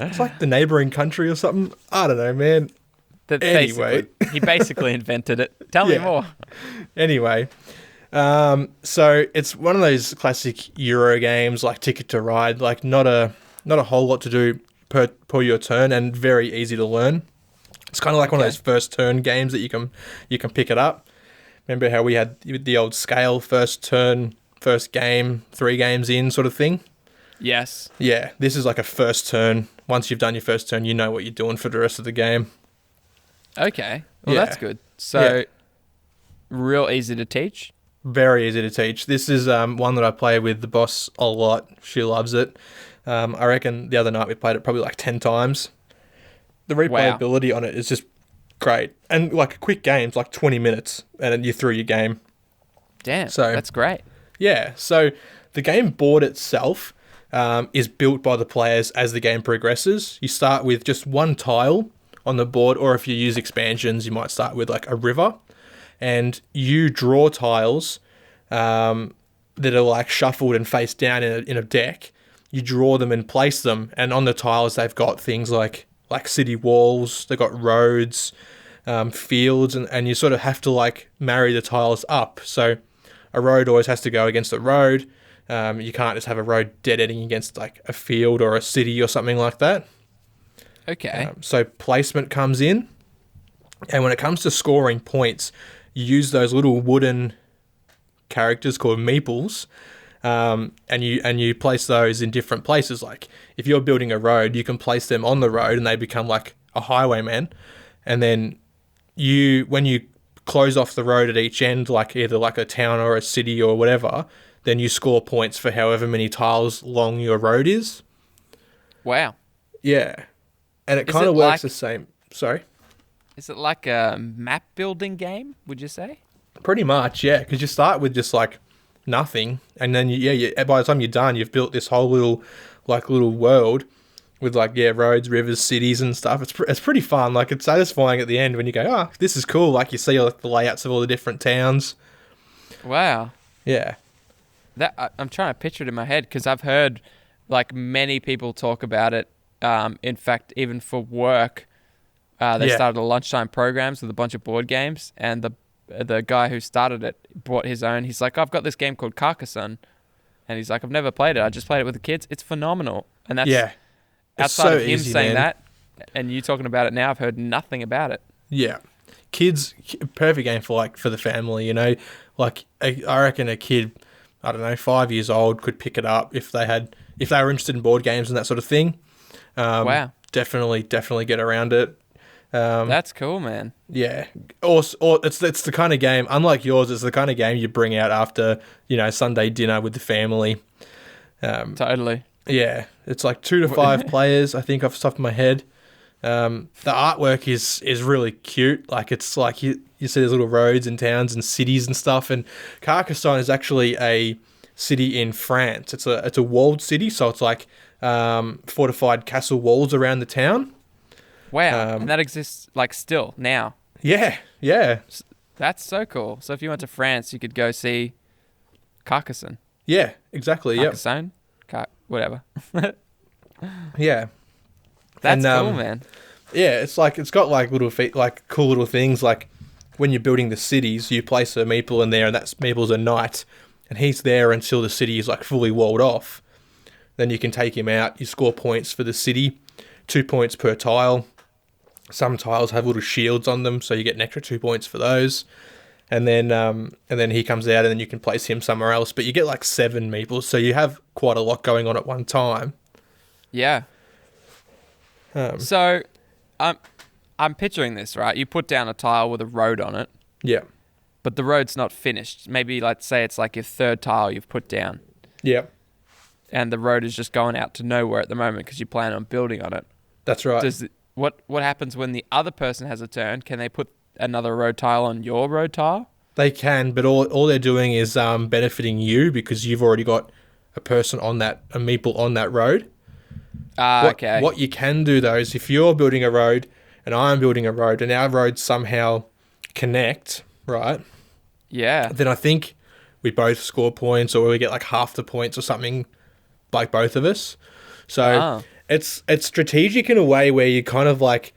Speaker 1: it's like the neighboring country or something. I don't know, man. Anyway,
Speaker 2: he basically invented it. Tell me more.
Speaker 1: Anyway, so it's one of those classic Euro games, like Ticket to Ride. Like not a whole lot to do per your turn, and very easy to learn. It's kind of like one of those first turn games that you can pick it up. Remember how we had the old scale, first turn, first game, 3 games in sort of thing?
Speaker 2: Yes.
Speaker 1: Yeah, this is like a first turn. Once you've done your first turn, you know what you're doing for the rest of the game.
Speaker 2: Okay. Well, that's good. So, real easy to teach?
Speaker 1: Very easy to teach. This is one that I play with the boss a lot. She loves it. I reckon the other night we played it probably like 10 times. The replayability on it is just great. And like quick games, like 20 minutes, and then you're through your game.
Speaker 2: Damn,
Speaker 1: so
Speaker 2: that's great.
Speaker 1: Yeah, so the game board itself is built by the players as the game progresses. You start with just one tile on the board, or if you use expansions, you might start with like a river. And you draw tiles that are like shuffled and face down in a deck. You draw them and place them, and on the tiles they've got things like city walls, they've got roads, fields, and you sort of have to like marry the tiles up. So a road always has to go against a road. You can't just have a road dead ending against like a field or a city or something like that.
Speaker 2: Okay.
Speaker 1: So placement comes in, and when it comes to scoring points, you use those little wooden characters called meeples, and you place those in different places. Like if you're building a road, you can place them on the road, and they become like a highwayman. And then when you close off the road at each end, like either like a town or a city or whatever, then you score points for however many tiles long your road is.
Speaker 2: Wow.
Speaker 1: Yeah. And it kind of works the same. Sorry?
Speaker 2: Is it like a map building game, would you say?
Speaker 1: Pretty much, yeah. Because you start with just like nothing. And then, by the time you're done, you've built this whole little world with roads, rivers, cities and stuff. It's pretty fun. Like it's satisfying at the end when you go, oh, this is cool. Like you see like the layouts of all the different towns.
Speaker 2: Wow.
Speaker 1: Yeah.
Speaker 2: I'm trying to picture it in my head because I've heard like many people talk about it. In fact, even for work, they started lunchtime programs with a bunch of board games, and the guy who started it brought his own. He's like, I've got this game called Carcassonne, and he's like, I've never played it. I just played it with the kids. It's phenomenal. And that's outside of him saying that, and you talking about it now, I've heard nothing about it.
Speaker 1: Yeah. Kids, perfect game for the family, you know. Like I reckon a kid, I don't know, 5 years old could pick it up if they were interested in board games and that sort of thing.
Speaker 2: Wow.
Speaker 1: Definitely get around it.
Speaker 2: That's cool, man.
Speaker 1: Yeah. Or it's the kind of game, unlike yours, it's the kind of game you bring out after, Sunday dinner with the family.
Speaker 2: Totally.
Speaker 1: Yeah. It's like 2 to 5 players, I think, off the top of my head. The artwork is really cute. Like it's like you see these little roads and towns and cities and stuff. And Carcassonne is actually a city in France. It's a walled city, so it's like fortified castle walls around the town.
Speaker 2: Wow. And that exists like still now.
Speaker 1: Yeah, yeah,
Speaker 2: That's so cool. So if you went to France, you could go see Carcassonne.
Speaker 1: yeah, exactly. Yep.
Speaker 2: Carcassonne? Whatever.
Speaker 1: Yeah. And
Speaker 2: That's cool, man.
Speaker 1: yeah, it's like it's got like little like cool little things like when you're building the cities, you place a meeple in there, and that meeple's a knight, and he's there until the city is like fully walled off. Then you can take him out. You score points for the city, 2 points per tile. Some tiles have little shields on them, so you get an extra 2 points for those. And then he comes out, and then you can place him somewhere else. But you get like 7 meeples, so you have quite a lot going on at one time.
Speaker 2: Yeah.
Speaker 1: Um,
Speaker 2: So, I'm picturing this, right? You put down a tile with a road on it,
Speaker 1: yeah,
Speaker 2: but the road's not finished. Maybe, let's say it's like your third tile you've put down,
Speaker 1: yeah,
Speaker 2: and the road is just going out to nowhere at the moment because you plan on building on it.
Speaker 1: that's right.
Speaker 2: What happens when the other person has a turn? Can they put another road tile on your road tile?
Speaker 1: They can, but all they're doing is benefiting you because you've already got a person on a meeple on that road.
Speaker 2: Okay.
Speaker 1: What you can do though is if you're building a road and I'm building a road and our roads somehow connect, right?
Speaker 2: Yeah.
Speaker 1: Then I think we both score points or we get like half the points or something, like both of us. So it's strategic in a way where you kind of like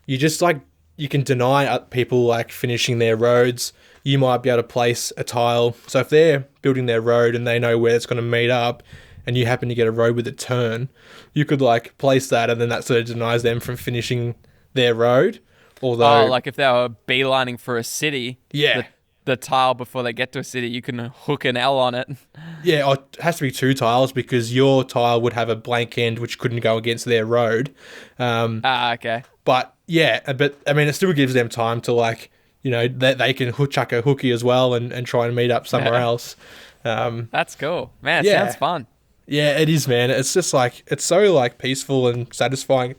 Speaker 1: you just like you can deny people like finishing their roads. You might be able to place a tile. So if they're building their road and they know where it's going to meet up, and you happen to get a road with a turn, you could like place that, and then that sort of denies them from finishing their road. Although,
Speaker 2: like if they were beelining for a city,
Speaker 1: yeah,
Speaker 2: the tile before they get to a city, you can hook an L on it.
Speaker 1: yeah, it has to be 2 tiles because your tile would have a blank end which couldn't go against their road.
Speaker 2: Okay.
Speaker 1: But yeah, but I mean, it still gives them time to like, they can chuck a hooky as well and try and meet up somewhere else.
Speaker 2: That's cool, man. It
Speaker 1: Yeah.
Speaker 2: sounds fun.
Speaker 1: Yeah, it is, man. It's just like it's so like peaceful and satisfying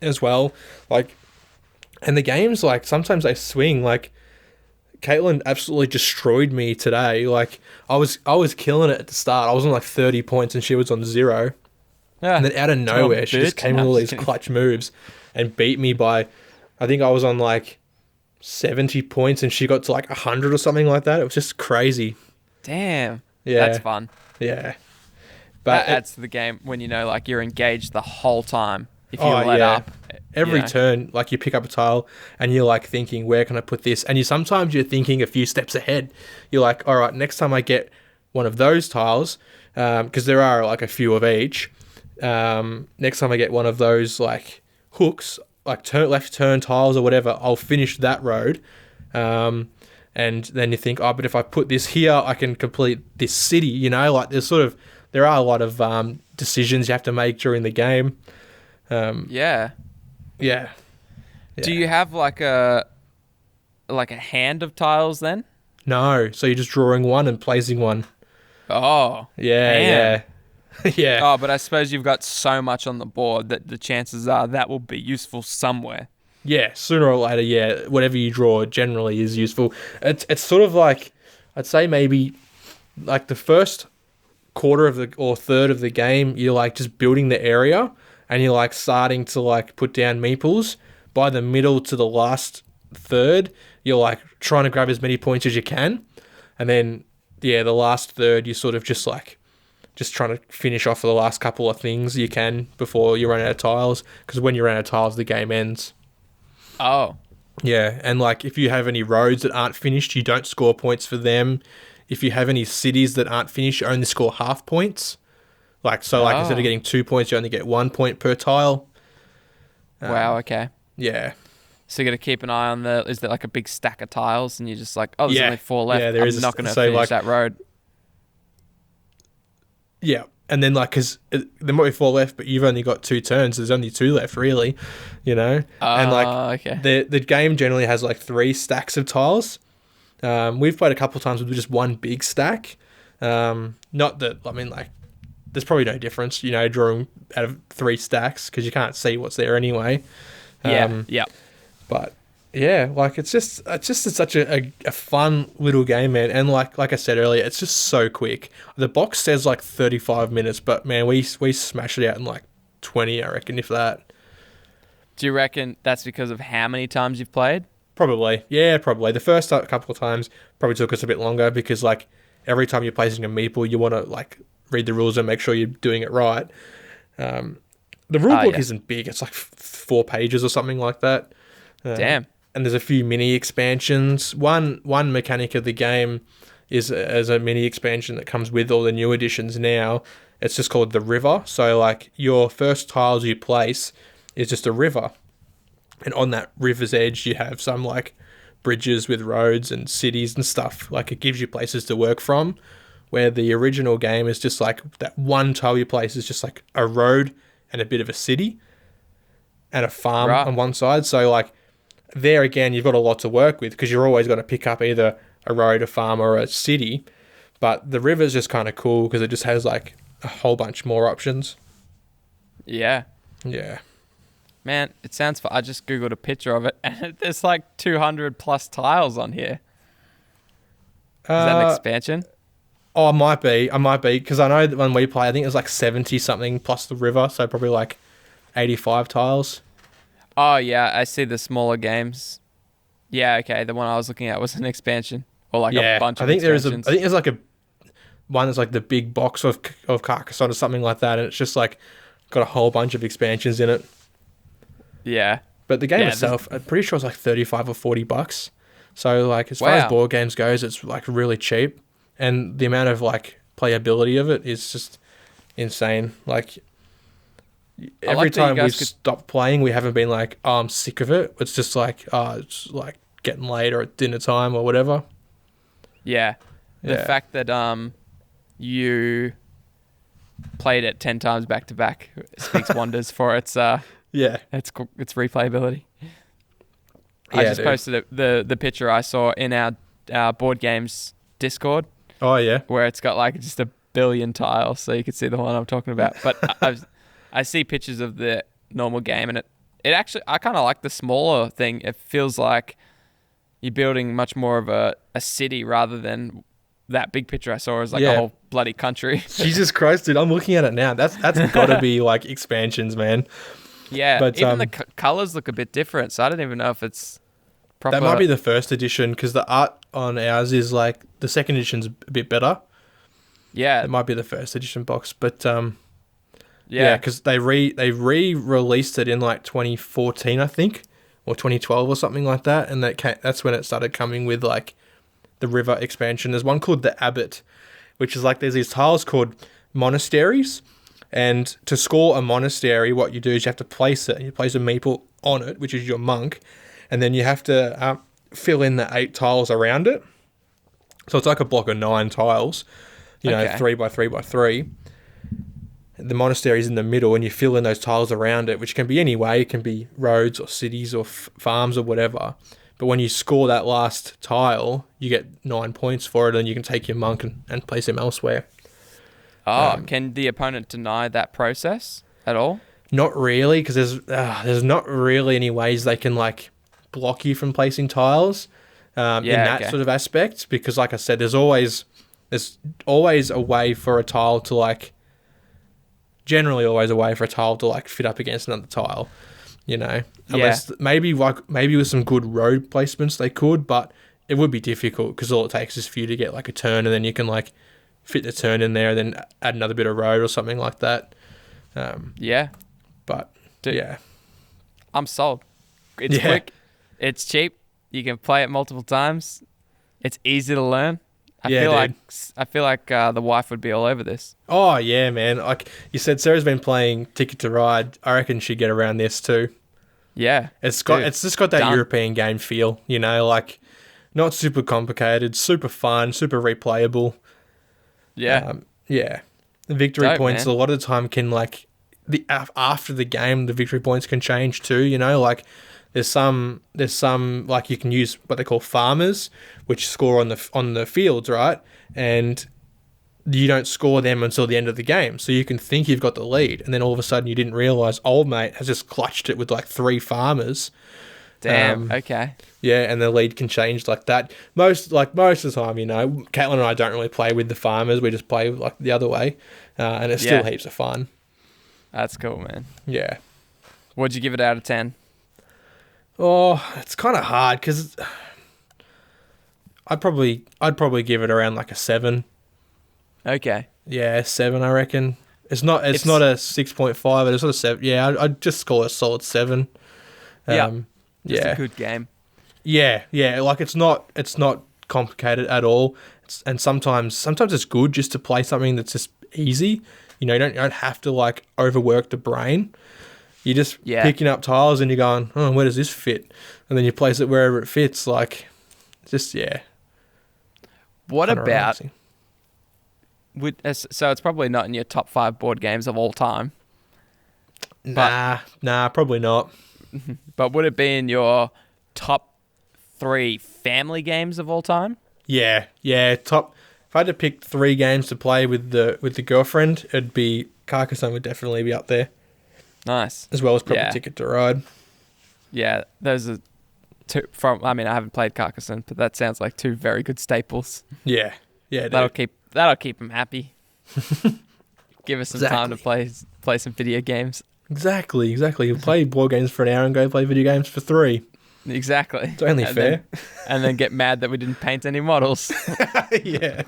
Speaker 1: as well. Like, and the games like sometimes they swing. Like, Caitlin absolutely destroyed me today. Like, I was killing it at the start. I was on like 30 points and she was on 0.
Speaker 2: Yeah.
Speaker 1: And then out of nowhere, she just came with all these clutch moves and beat me by, I think I was on like 70 points and she got to like 100 or something like that. It was just crazy.
Speaker 2: Damn.
Speaker 1: Yeah.
Speaker 2: That's fun.
Speaker 1: Yeah.
Speaker 2: That adds to the game when like you're engaged the whole time. If you let up.
Speaker 1: Every turn, like you pick up a tile and you're like thinking, where can I put this? And sometimes you're thinking a few steps ahead. You're like, all right, next time I get one of those tiles, because there are like a few of each. Next time I get one of those like hooks, like left turn tiles or whatever, I'll finish that road. And then you think, but if I put this here, I can complete this city. Like there are a lot of decisions you have to make during the game.
Speaker 2: Yeah. Do you have like a hand of tiles then?
Speaker 1: No, so you're just drawing one and placing one.
Speaker 2: Oh.
Speaker 1: Yeah. Yeah.
Speaker 2: Oh, but I suppose you've got so much on the board that the chances are that will be useful somewhere.
Speaker 1: Yeah, sooner or later, yeah, whatever you draw generally is useful. It's sort of like, I'd say maybe like the first quarter or third of the game, you're like just building the area and you're like starting to like put down meeples. By the middle to the last third, you're like trying to grab as many points as you can. And then, yeah, the last third, you're sort of just trying to finish off the last couple of things you can before you run out of tiles. Because when you run out of tiles, the game ends.
Speaker 2: Oh.
Speaker 1: Yeah, and like if you have any roads that aren't finished, you don't score points for them. If you have any cities that aren't finished, you only score half points. Instead of getting 2 points, you only get 1 point per tile.
Speaker 2: Wow, okay.
Speaker 1: Yeah.
Speaker 2: So you got to keep an eye on is there like a big stack of tiles and you're just like, there's only 4 left.
Speaker 1: Yeah,
Speaker 2: I'm not going to finish that road.
Speaker 1: Yeah. And then because there might be 4 left, but you've only got 2 turns. There's only 2 left, really, And
Speaker 2: okay.
Speaker 1: The game generally has like 3 stacks of tiles. We've played a couple of times with just one big stack. Not that, there's probably no difference, drawing out of 3 stacks because you can't see what's there anyway.
Speaker 2: Yeah.
Speaker 1: But yeah, it's such a fun little game, man. And like I said earlier, it's just so quick. The box says like 35 minutes, but man, we smashed it out in like 20, I reckon, if that.
Speaker 2: Do you reckon that's because of how many times you've played?
Speaker 1: Probably. Yeah, probably. The first couple of times probably took us a bit longer because, like, every time you're placing a meeple, you want to, like, read the rules and make sure you're doing it right. The rule
Speaker 2: Oh,
Speaker 1: book
Speaker 2: yeah.
Speaker 1: isn't big. It's like 4 pages or something like that.
Speaker 2: Damn.
Speaker 1: And there's a few mini expansions. One mechanic of the game is as a mini expansion that comes with all the new editions now. It's just called the river. So, like, your first tiles you place is just a river. And on that river's edge, you have some, like, bridges with roads and cities and stuff. Like, it gives you places to work from, where the original game is just, like, that one tile you place is just, like, a road and a bit of a city and a farm
Speaker 2: Right.
Speaker 1: on one side. So, like, there again, you've got a lot to work with because you're always going to pick up either a road, a farm, or a city. But the river's just kind of cool because it just has, like, a whole bunch more options.
Speaker 2: Yeah.
Speaker 1: Yeah.
Speaker 2: Man, it sounds fun. I just Googled a picture of it, and there's like 200 plus tiles on here. Is that an expansion?
Speaker 1: Oh, I might be, because I know that when we play, I think it was like 70 something plus the river, so probably like 85 tiles.
Speaker 2: Oh, yeah, I see the smaller games. Yeah, okay, the one I was looking at was an expansion. Or like a bunch of expansions.
Speaker 1: I think there's like a one that's like the big box of Carcassonne or something like that, and it's just like got a whole bunch of expansions in it.
Speaker 2: Yeah.
Speaker 1: But the game itself, I'm pretty sure it's like $35 or $40. So, like, as far as board games goes, it's like really cheap. And the amount of, like, playability of it is just insane. Like, every time we've stopped playing, we haven't been like, oh, I'm sick of it. It's just like, oh, it's like getting late or at dinner time or whatever.
Speaker 2: Yeah. The fact that you played it 10 times back to back speaks wonders for its its replayability. I just posted the picture I saw in our board games Discord.
Speaker 1: Oh yeah,
Speaker 2: where it's got like just a billion tiles, so you can see the one I'm talking about. But I see pictures of the normal game, and it actually, I kind of like the smaller thing. It feels like you're building much more of a city rather than that big picture I saw as like a whole bloody country.
Speaker 1: Jesus Christ, dude! I'm looking at it now. That's got to be like expansions, man.
Speaker 2: Yeah, but even the colors look a bit different, so I don't even know if it's proper.
Speaker 1: That might be the first edition because the art on ours is like the second edition's a bit better.
Speaker 2: Yeah,
Speaker 1: it might be the first edition box, but because they re-released it in like 2014, I think, or 2012 or something like that, and that's when it started coming with like the river expansion. There's one called the Abbot, which is like there's these tiles called monasteries. And to score a monastery, what you do is you have to place it. You place a meeple on it, which is your monk, and then you have to fill in the 8 tiles around it. So it's like a block of 9 tiles, you know, 3 by 3 by 3. The monastery is in the middle, and you fill in those tiles around it, which can be any way. It can be roads or cities or farms or whatever. But when you score that last tile, you get 9 points for it, and you can take your monk and place him elsewhere.
Speaker 2: Oh, can the opponent deny that process at all?
Speaker 1: Not really, because there's not really any ways they can like block you from placing tiles in that sort of aspect. Because, like I said, there's always a way for a tile to like. Generally, always a way for a tile to like fit up against another tile. You know, unless maybe with some good road placements they could, but it would be difficult because all it takes is for you to get like a turn, and then you can like. Fit the turn in there and then add another bit of road or something like that. But
Speaker 2: dude, I'm sold. It's quick, it's cheap, you can play it multiple times, it's easy to learn. I feel like the wife would be all over this.
Speaker 1: Oh yeah, man. Like you said, Sarah's been playing Ticket to Ride. I reckon she'd get around this too.
Speaker 2: Yeah.
Speaker 1: It's just got that European game feel, you know, like not super complicated, super fun, super replayable.
Speaker 2: Yeah.
Speaker 1: The victory points, man. A lot of the time can like after the game, the victory points can change too, you know, like there's some like you can use what they call farmers, which score on the fields, right? And you don't score them until the end of the game. So you can think you've got the lead, and then all of a sudden you didn't realize old mate has just clutched it with like 3 farmers.
Speaker 2: Damn. Okay.
Speaker 1: Yeah, and the lead can change like that. Most of the time, you know, Caitlin and I don't really play with the farmers. We just play like the other way, and it's still heaps of fun.
Speaker 2: That's cool, man.
Speaker 1: Yeah.
Speaker 2: What'd you give it out of 10?
Speaker 1: Oh, it's kind of hard because I'd probably give it around like a 7.
Speaker 2: Okay.
Speaker 1: Yeah, 7, I reckon. It's not a 6.5, it's not a 7. Yeah, I'd just call it a solid 7.
Speaker 2: Yeah. Just a
Speaker 1: Yeah.
Speaker 2: good game.
Speaker 1: Yeah. Like it's not complicated at all. And sometimes it's good just to play something that's just easy. You don't have to like overwork the brain. You're just
Speaker 2: Yeah.
Speaker 1: picking up tiles and you're going, oh, where does this fit? And then you place it wherever it fits. Like, just
Speaker 2: What
Speaker 1: kinda
Speaker 2: about
Speaker 1: relaxing.
Speaker 2: so it's probably not in your top 5 board games of all time,
Speaker 1: Nah, probably not.
Speaker 2: but would it be in your top 3 family games of all time?
Speaker 1: Yeah. Top. If I had to pick 3 games to play with the girlfriend, it'd be Carcassonne would definitely be up there,
Speaker 2: Nice.
Speaker 1: as well as probably
Speaker 2: Yeah.
Speaker 1: Ticket to Ride.
Speaker 2: Yeah, those are two from. I mean, I haven't played Carcassonne, but that sounds like 2 very good staples.
Speaker 1: Yeah, dude.
Speaker 2: That'll keep them happy. Give us some time to play some video games.
Speaker 1: Exactly. You play board games for an hour and go play video games for 3.
Speaker 2: Exactly.
Speaker 1: It's only fair.
Speaker 2: And then get mad that we didn't paint any models.
Speaker 1: Yeah.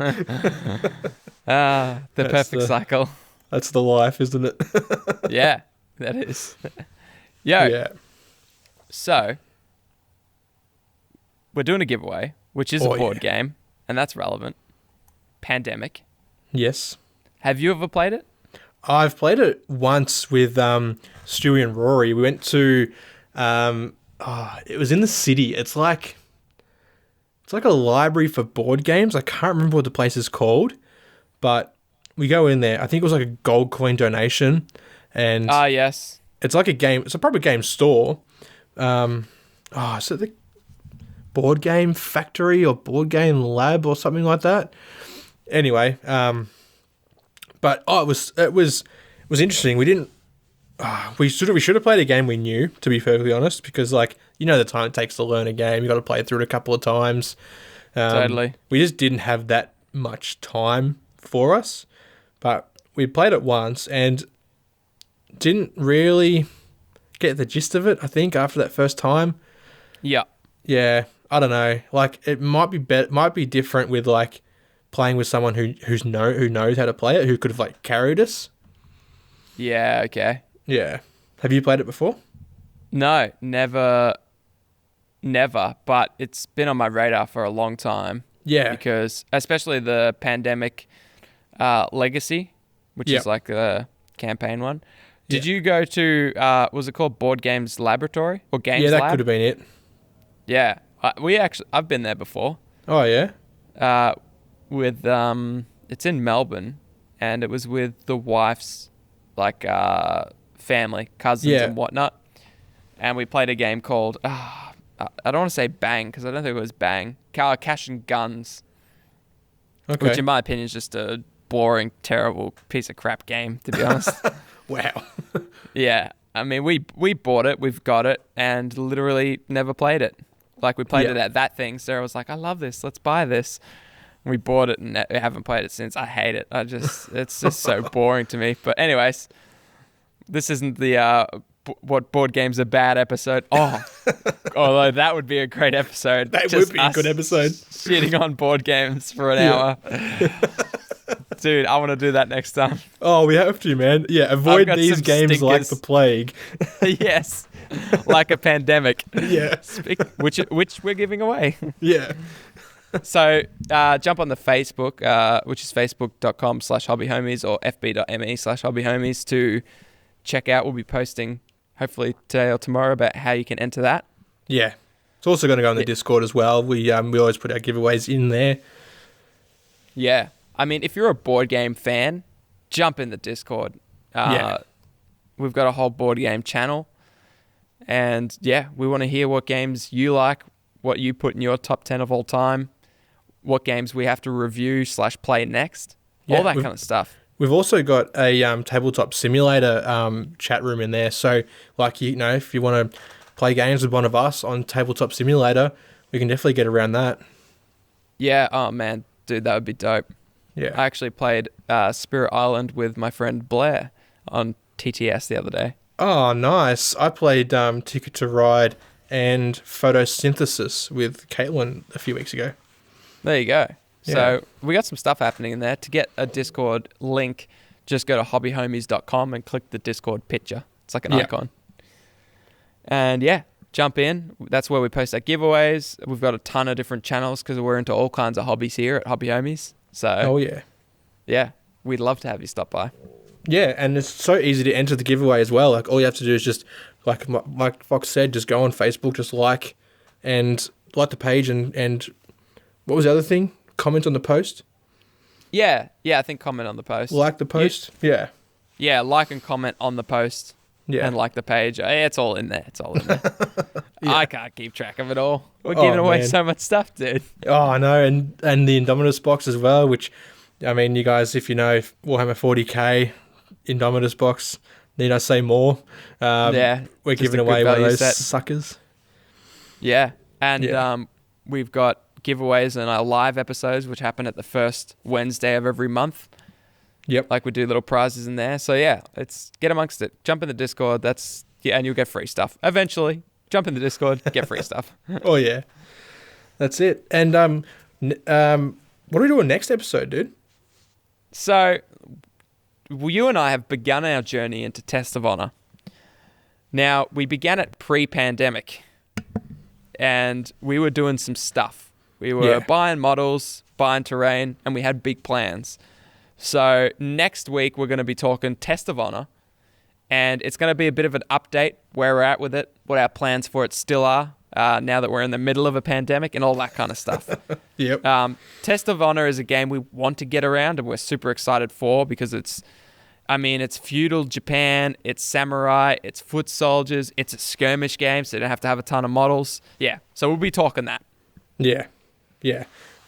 Speaker 2: The
Speaker 1: That's
Speaker 2: perfect cycle.
Speaker 1: That's the life, isn't it?
Speaker 2: Yeah, that is. Yo,
Speaker 1: Yeah.
Speaker 2: so we're doing a giveaway, which is a board game, and that's relevant. Pandemic.
Speaker 1: Yes.
Speaker 2: Have you ever played it?
Speaker 1: I've played it once with Stewie and Rory. We went to it was in the city. It's like a library for board games. I can't remember what the place is called, but we go in there. I think it was like a gold coin donation, and
Speaker 2: Yes.
Speaker 1: it's like a game. It's a proper game store. So the Board Game Factory or Board Game Lab or something like that. Anyway, but it was interesting. We didn't. We should have played a game we knew, to be perfectly honest, because the time it takes to learn a game. You got to play through it a couple of times.
Speaker 2: Totally.
Speaker 1: We just didn't have that much time for us, but we played it once and didn't really get the gist of it. I think after that first time.
Speaker 2: Yeah.
Speaker 1: Yeah, I don't know. Like it might be different with like playing with someone who knows how to play it, who could have like carried us.
Speaker 2: Yeah, okay.
Speaker 1: Yeah. Have you played it before?
Speaker 2: No, never, but it's been on my radar for a long time.
Speaker 1: Yeah.
Speaker 2: Because especially the Pandemic Legacy, which is like the campaign one. Did you go to, was it called Board Games Laboratory or Games Lab?
Speaker 1: Yeah, that could have been it.
Speaker 2: Yeah. I've been there before.
Speaker 1: Oh, yeah?
Speaker 2: With, it's in Melbourne, and it was with the wife's, family, cousins and whatnot. And we played a game called, I don't want to say Bang, because I don't think it was Bang. Carcassonne Guns.
Speaker 1: Okay.
Speaker 2: Which in my opinion is just a boring, terrible piece of crap game, to be honest.
Speaker 1: Wow.
Speaker 2: Yeah. I mean, we bought it, we've got it, and literally never played it. Like, we played it at that thing. Sarah was like, I love this, let's buy this. We bought it and we haven't played it since. I hate it. It's just so boring to me. But anyways, this isn't the what board games are bad episode. Oh, although that would be a great episode.
Speaker 1: That would be a good episode.
Speaker 2: Shitting on board games for an hour. Dude, I want to do that next time.
Speaker 1: Oh, we have to, man. Yeah, avoid these games like the plague.
Speaker 2: Yes, like a pandemic.
Speaker 1: Yeah.
Speaker 2: Which we're giving away.
Speaker 1: Yeah.
Speaker 2: So jump on the Facebook, which is facebook.com/hobbyhomies or fb.me/hobbyhomies to check out. We'll be posting hopefully today or tomorrow about how you can enter that.
Speaker 1: Yeah. It's also going to go on the Discord as well. We always put our giveaways in there.
Speaker 2: Yeah. I mean, if you're a board game fan, jump in the Discord. We've got a whole board game channel. And yeah, we want to hear what games you like, what you put in your top 10 of all time, what games we have to review / play next, all that kind of stuff.
Speaker 1: We've also got a tabletop simulator chat room in there. So, if you want to play games with one of us on tabletop simulator, we can definitely get around that.
Speaker 2: Yeah. Oh man, dude, that would be dope.
Speaker 1: Yeah.
Speaker 2: I actually played Spirit Island with my friend Blair on TTS the other day.
Speaker 1: Oh, nice. I played Ticket to Ride and photosynthesis with Caitlin a few weeks ago.
Speaker 2: There you go.
Speaker 1: Yeah.
Speaker 2: So we got some stuff happening in there. To get a Discord link, just go to hobbyhomies.com and click the Discord picture. It's like an icon. And yeah, jump in. That's where we post our giveaways. We've got a ton of different channels because we're into all kinds of hobbies here at Hobby Homies. So yeah, we'd love to have you stop by.
Speaker 1: Yeah, and it's so easy to enter the giveaway as well. Like all you have to do is just, like Fox said, just go on Facebook, just like the page, and what was the other thing? Comment on the post.
Speaker 2: Yeah, I think comment on the post.
Speaker 1: Like the post. Yeah,
Speaker 2: like and comment on the post. Yeah, and like the page. It's all in there. I can't keep track of it all. We're giving away so much stuff, dude.
Speaker 1: Oh, I know, and the Indomitus box as well. Which, I mean, you guys, if you know Warhammer 40k. Indomitus box. Need I say more? We're giving away one of those suckers.
Speaker 2: Yeah, and we've got giveaways in our live episodes, which happen at the first Wednesday of every month.
Speaker 1: Yep.
Speaker 2: Like we do little prizes in there. So yeah, it's get amongst it. Jump in the Discord. And you'll get free stuff. Eventually, jump in the Discord, get free stuff.
Speaker 1: Oh yeah, that's it. And what are we doing next episode, dude?
Speaker 2: So, you and I have begun our journey into Test of Honor. Now, we began it pre-pandemic, and we were doing some stuff. We were buying models, buying terrain, and we had big plans. So, next week, we're going to be talking Test of Honor, and it's going to be a bit of an update where we're at with it, what our plans for it still are, now that we're in the middle of a pandemic and all that kind of stuff.
Speaker 1: Yep.
Speaker 2: Test of Honor is a game we want to get around, and we're super excited for because it's feudal Japan, it's samurai, it's foot soldiers, it's a skirmish game, so you don't have to have a ton of models. Yeah, so we'll be talking that.
Speaker 1: Yeah.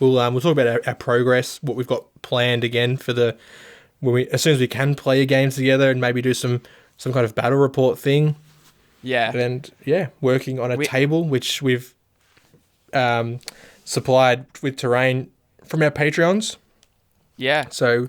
Speaker 1: We'll talk about our progress, what we've got planned again for as soon as we can play a game together and maybe do some kind of battle report thing.
Speaker 2: Yeah.
Speaker 1: And working on a table which we've supplied with terrain from our Patreons.
Speaker 2: Yeah.
Speaker 1: So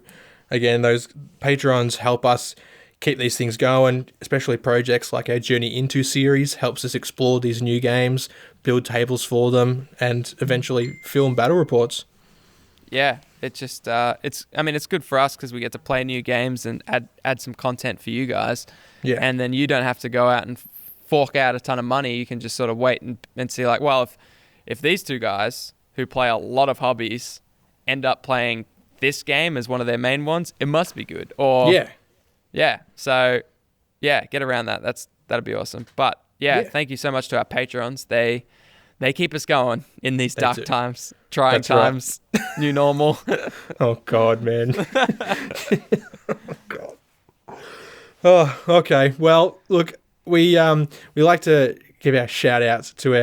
Speaker 1: again, those Patrons help us keep these things going, especially projects like our Journey Into series helps us explore these new games, build tables for them, and eventually film battle reports.
Speaker 2: Yeah, it's just it's good for us because we get to play new games and add some content for you guys.
Speaker 1: Yeah,
Speaker 2: and then you don't have to go out and fork out a ton of money. You can just sort of wait and see like, well, if these two guys who play a lot of hobbies end up playing this game as one of their main ones, it must be good. Or so get around that. That'd be awesome. But thank you so much to our patrons. They keep us going in these dark times, trying times, new normal.
Speaker 1: Oh God, man. Oh God. Oh, okay. Well, look, we like to give our shout outs to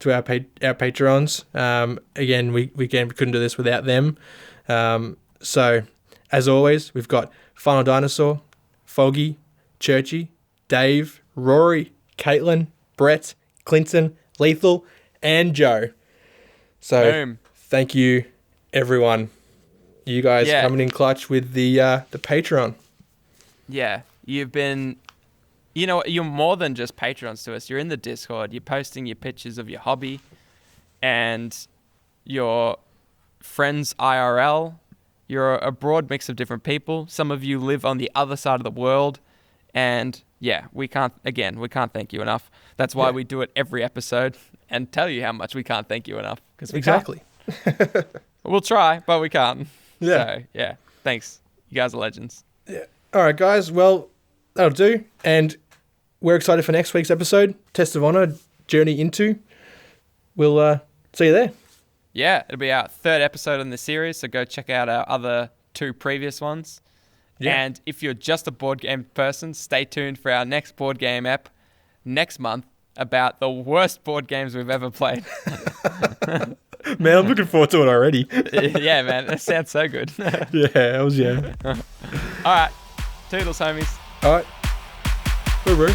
Speaker 1: our patrons. Again, we couldn't do this without them. So as always, we've got Final Dinosaur, Foggy, Churchy, Dave, Rory, Caitlin, Brett, Clinton, Lethal, and Joe. So thank you, everyone. You guys coming in clutch with the Patreon. Yeah,
Speaker 2: you've been. You know, you're more than just patrons to us. You're in the Discord. You're posting your pictures of your hobby and your friends IRL. You're a broad mix of different people. Some of you live on the other side of the world. And we can't thank you enough. That's why we do it every episode and tell you how much we can't thank you enough.
Speaker 1: Exactly.
Speaker 2: We'll try, but we can't.
Speaker 1: Yeah.
Speaker 2: So, thanks. You guys are legends.
Speaker 1: Yeah. All right, guys. Well, that'll do. And we're excited for next week's episode, Test of Honor, Journey Into. We'll see you there.
Speaker 2: Yeah, it'll be our third episode in the series, so go check out our other two previous ones. Yeah. And if you're just a board game person, stay tuned for our next board game app next month about the worst board games we've ever played.
Speaker 1: Man, I'm looking forward to it already.
Speaker 2: Yeah, man. That sounds so good.
Speaker 1: Yeah.
Speaker 2: All right. Toodles, homies.
Speaker 1: All right. Boo-boo.